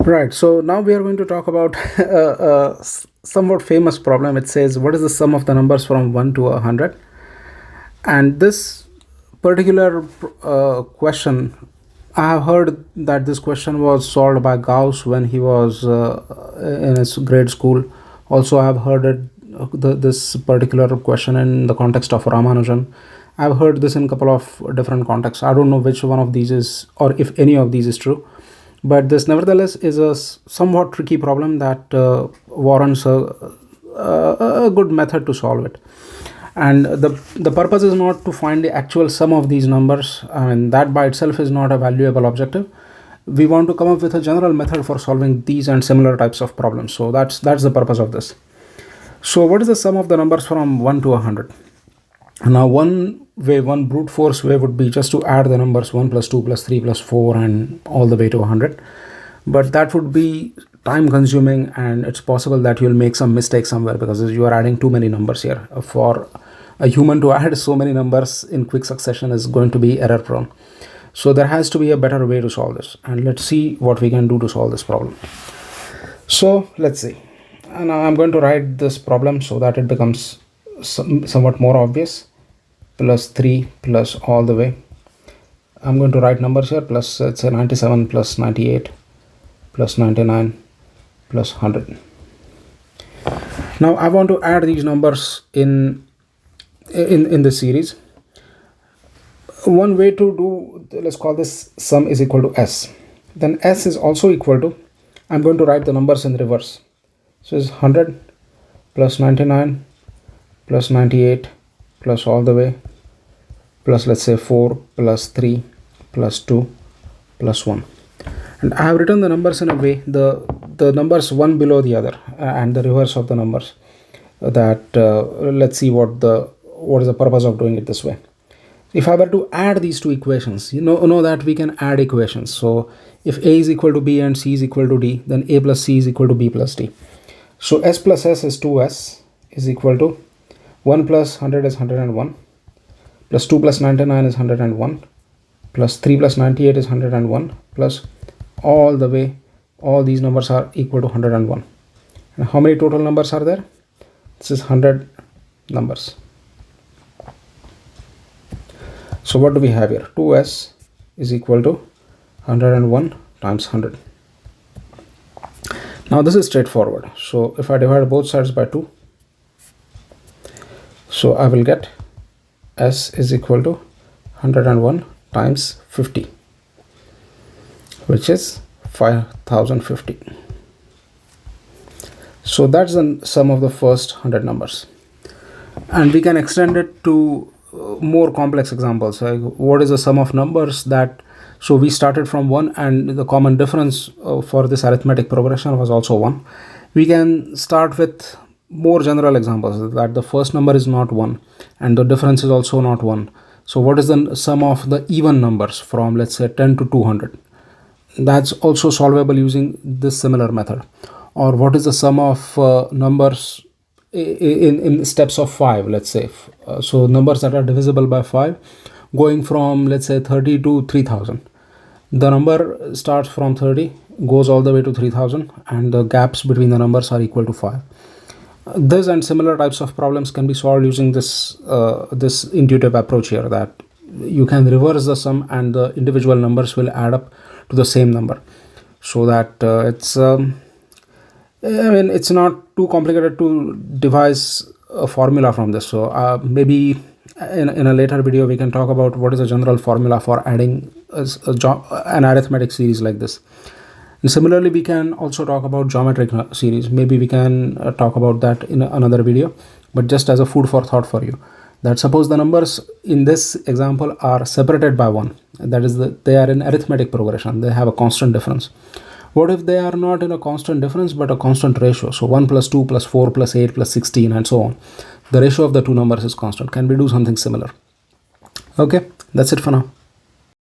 Right. So now we are going to talk about a somewhat famous problem. It says, what is the sum of the numbers from 1 to 100? And this particular question, I have heard that this question was solved by Gauss when he was in his grade school. Also, I have heard this particular question in the context of Ramanujan. I've heard this in a couple of different contexts. I don't know which one of these is, or if any of these is true. But this, nevertheless, is a somewhat tricky problem that warrants a good method to solve it. And the purpose is not to find the actual sum of these numbers. I mean, that by itself is not a valuable objective. We want to come up with a general method for solving these and similar types of problems. So that's the purpose of this. So what is the sum of the numbers from 1 to 100? Now, one brute force way would be just to add the numbers 1 plus 2 plus 3 plus 4 and all the way to 100. But that would be time consuming, and it's possible that you'll make some mistake somewhere because you are adding too many numbers here. For a human to add so many numbers in quick succession is going to be error prone. So there has to be a better way to solve this, and let's see what we can do to solve this problem. So let's see. And I'm going to write this problem so that it becomes somewhat more obvious. Plus 3 plus all the way. I'm going to write numbers here. Plus, let's say 97 plus 98 plus 99 plus 100. Now I want to add these numbers in this series. One way to do, let's call this sum is equal to s. Then s is also equal to, I'm going to write the numbers in reverse. So it's 100 plus 99 plus 98 plus all the way plus, let's say, 4 plus 3 plus 2 plus 1. And I have written the numbers in a way, the numbers one below the other and the reverse of the numbers, that let's see what is the purpose of doing it this way. If I were to add these two equations, you know that we can add equations. So if a is equal to b and c is equal to d, then a plus c is equal to b plus d. So s plus s is 2s is equal to 1 plus 100 is 101, plus 2 plus 99 is 101, plus 3 plus 98 is 101, plus all the way, all these numbers are equal to 101. And how many total numbers are there? This is 100 numbers. So what do we have here? 2s is equal to 101 times 100. Now this is straightforward. So if I divide both sides by 2, so I will get s is equal to 101 times 50, which is 5050. So that's the sum of the first 100 numbers. And we can extend it to more complex examples. Like what is the sum of numbers that, so we started from 1 and the common difference for this arithmetic progression was also 1. We can start with more general examples, that the first number is not 1 and the difference is also not 1. So what is the sum of the even numbers from, let's say, 10 to 200? That's also solvable using this similar method. Or what is the sum of numbers in steps of 5, let's say. So numbers that are divisible by 5 going from, let's say, 30 to 3000. The number starts from 30, goes all the way to 3000, and the gaps between the numbers are equal to 5. This and similar types of problems can be solved using this intuitive approach here, that you can reverse the sum and the individual numbers will add up to the same number. So that it's not too complicated to devise a formula from this. So maybe in a later video we can talk about what is a general formula for adding an arithmetic series like this. And similarly, we can also talk about geometric series. Maybe we can talk about that in another video, but just as a food for thought for you, that suppose the numbers in this example are separated by 1. That is, they are in arithmetic progression. They have a constant difference. What if they are not in a constant difference but a constant ratio? So 1 plus 2 plus 4 plus 8 plus 16 and so on. The ratio of the two numbers is constant. Can we do something similar? Okay, that's it for now.